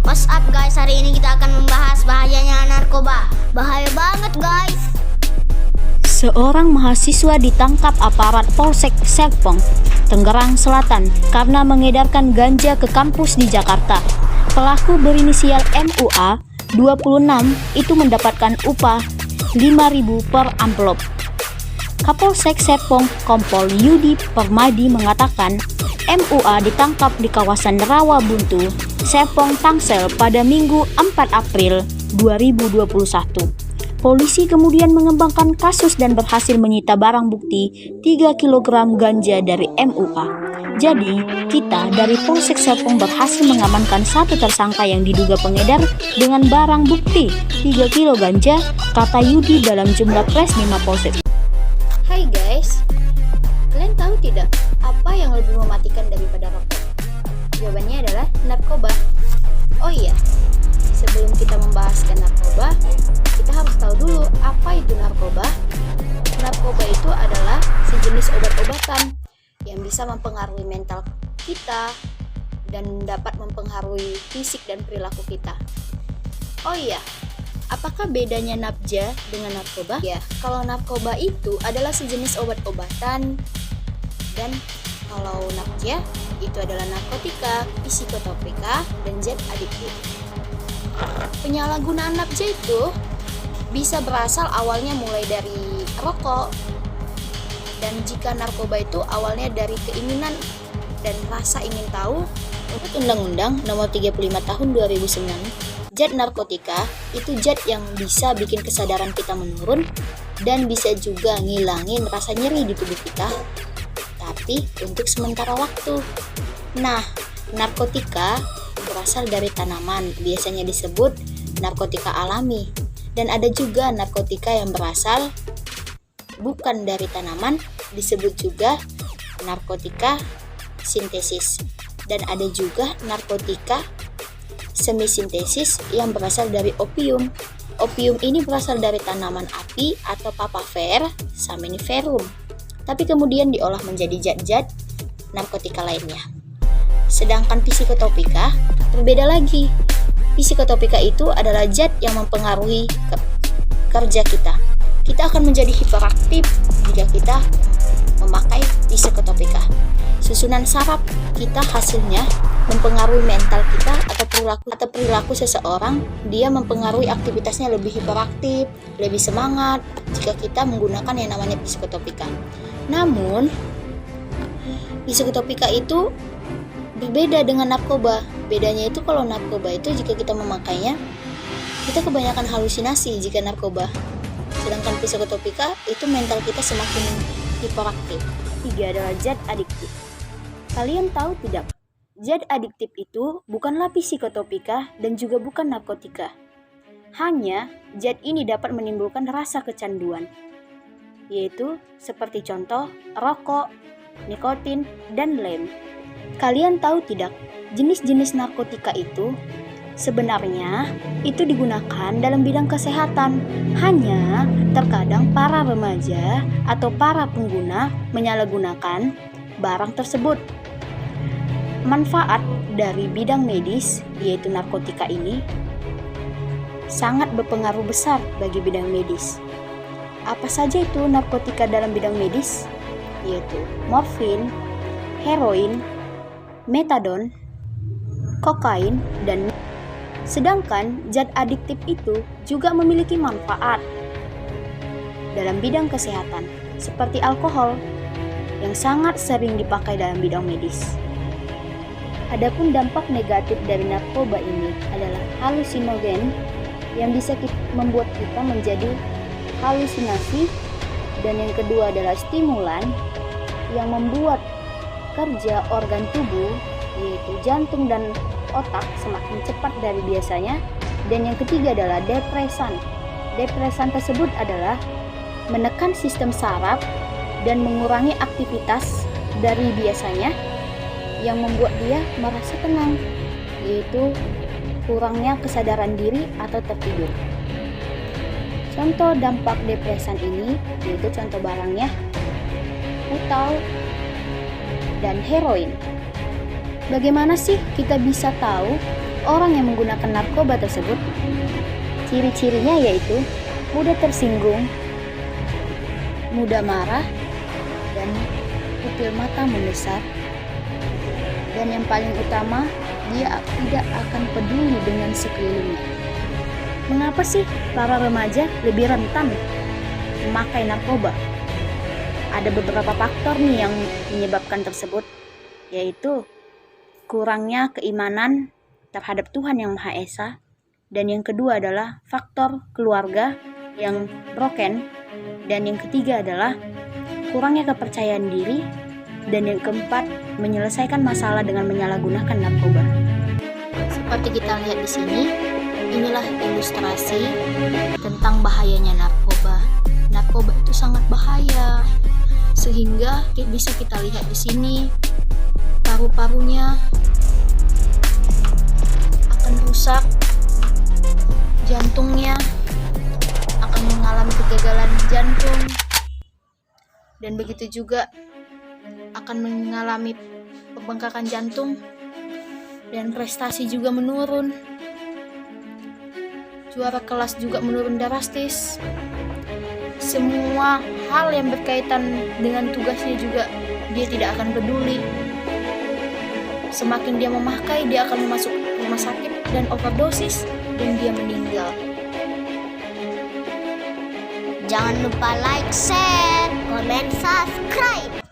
What's up guys, hari ini kita akan membahas bahayanya narkoba. Bahaya banget guys. Seorang mahasiswa ditangkap aparat Polsek Serpong, Tangerang Selatan karena mengedarkan ganja ke kampus di Jakarta. Pelaku berinisial MUA, 26, itu mendapatkan upah 5.000 per amplop. Kapolsek Serpong Kompol Yudi Permadi mengatakan MUA ditangkap di kawasan Rawabuntu, Serpong, Tangsel pada Minggu 4 April 2021. Polisi kemudian mengembangkan kasus dan berhasil menyita barang bukti 3 kg ganja dari MUA. Jadi, kita dari Polsek Serpong berhasil mengamankan satu tersangka yang diduga pengedar dengan barang bukti 3 kg ganja, kata Yudi dalam jumlah pres Mima Polsek. Hai guys, kalian tahu tidak apa yang lebih mematikan daripada rokok? Jawabannya adalah narkoba. Oh iya, sebelum kita membahaskan narkoba, kita harus tahu dulu apa itu narkoba. Narkoba itu adalah sejenis obat-obatan yang bisa mempengaruhi mental kita dan dapat mempengaruhi fisik dan perilaku kita. Oh iya, apakah bedanya nafza dengan narkoba? Ya, kalau narkoba itu adalah sejenis obat-obatan dan kalau nafza itu adalah narkotika, psikotropika, dan zat adiktif. Penyalahgunaan nafza itu bisa berasal awalnya mulai dari rokok, dan jika narkoba itu awalnya dari keinginan dan rasa ingin tahu. Menurut Undang-Undang Nomor 35 Tahun 2009, zat narkotika itu zat yang bisa bikin kesadaran kita menurun dan bisa juga ngilangin rasa nyeri di tubuh kita, tapi untuk sementara waktu. Nah, narkotika berasal dari tanaman, biasanya disebut narkotika alami, dan ada juga narkotika yang berasal bukan dari tanaman, disebut juga narkotika sintesis, dan ada juga narkotika semisintesis yang berasal dari opium. Opium ini berasal dari tanaman api atau Papaver somniferum, tapi kemudian diolah menjadi zat-zat narkotika lainnya. Sedangkan psikotropika berbeda lagi. Psikotropika itu adalah zat yang mempengaruhi kerja kita. Kita akan menjadi hiperaktif jika kita memakai psikotropika. Susunan saraf kita hasilnya mempengaruhi mental kita atau perilaku seseorang. Dia mempengaruhi aktivitasnya lebih hiperaktif, lebih semangat jika kita menggunakan yang namanya psikotropika. Namun, psikotropika itu berbeda dengan narkoba. Bedanya itu kalau narkoba itu jika kita memakainya, kita kebanyakan halusinasi jika narkoba. Sedangkan psikotropika itu mental kita semakin hiperaktif. 3 adalah zat adiktif. Kalian tahu tidak? Zat adiktif itu bukanlah psikotropika dan juga bukan narkotika. Hanya zat ini dapat menimbulkan rasa kecanduan, yaitu seperti contoh rokok, nikotin, dan lem. Kalian tahu tidak, jenis-jenis narkotika itu sebenarnya itu digunakan dalam bidang kesehatan. Hanya terkadang para remaja atau para pengguna menyalahgunakan barang tersebut. Manfaat dari bidang medis, yaitu narkotika ini, sangat berpengaruh besar bagi bidang medis. Apa saja itu narkotika dalam bidang medis? Yaitu morfin, heroin, metadon, kokain, dan sedangkan zat adiktif itu juga memiliki manfaat dalam bidang kesehatan seperti alkohol yang sangat sering dipakai dalam bidang medis. Adapun dampak negatif dari narkoba ini adalah halusinogen yang bisa membuat kita menjadi halusinasi, dan yang kedua adalah stimulan yang membuat kerja organ tubuh yaitu jantung dan otak semakin cepat dari biasanya, dan yang ketiga adalah depresan. Depresan tersebut adalah menekan sistem saraf dan mengurangi aktivitas dari biasanya yang membuat dia merasa tenang, yaitu kurangnya kesadaran diri atau tertidur. Contoh dampak depresan ini yaitu contoh barangnya putal dan heroin. Bagaimana sih kita bisa tahu orang yang menggunakan narkoba tersebut. Ciri-cirinya yaitu mudah tersinggung, mudah marah, dan pupil mata membesar. Dan yang paling utama, dia tidak akan peduli dengan sekelilingnya. Mengapa sih para remaja lebih rentan memakai narkoba? Ada beberapa faktor nih yang menyebabkan tersebut, yaitu kurangnya keimanan terhadap Tuhan Yang Maha Esa, dan yang kedua adalah faktor keluarga yang broken, dan yang ketiga adalah kurangnya kepercayaan diri, dan yang keempat menyelesaikan masalah dengan menyalahgunakan narkoba. Seperti kita lihat di sini, inilah ilustrasi tentang bahayanya narkoba. Narkoba itu sangat bahaya, sehingga bisa kita lihat di sini paru-parunya akan rusak, jantungnya akan mengalami kegagalan jantung, dan begitu juga akan mengalami pembengkakan jantung, dan prestasi juga menurun, juara kelas juga menurun drastis. Semua hal yang berkaitan dengan tugasnya juga dia tidak akan peduli. Semakin dia memakai, dia akan masuk rumah sakit dan overdosis, dan dia meninggal. Jangan lupa like, share, komen, subscribe.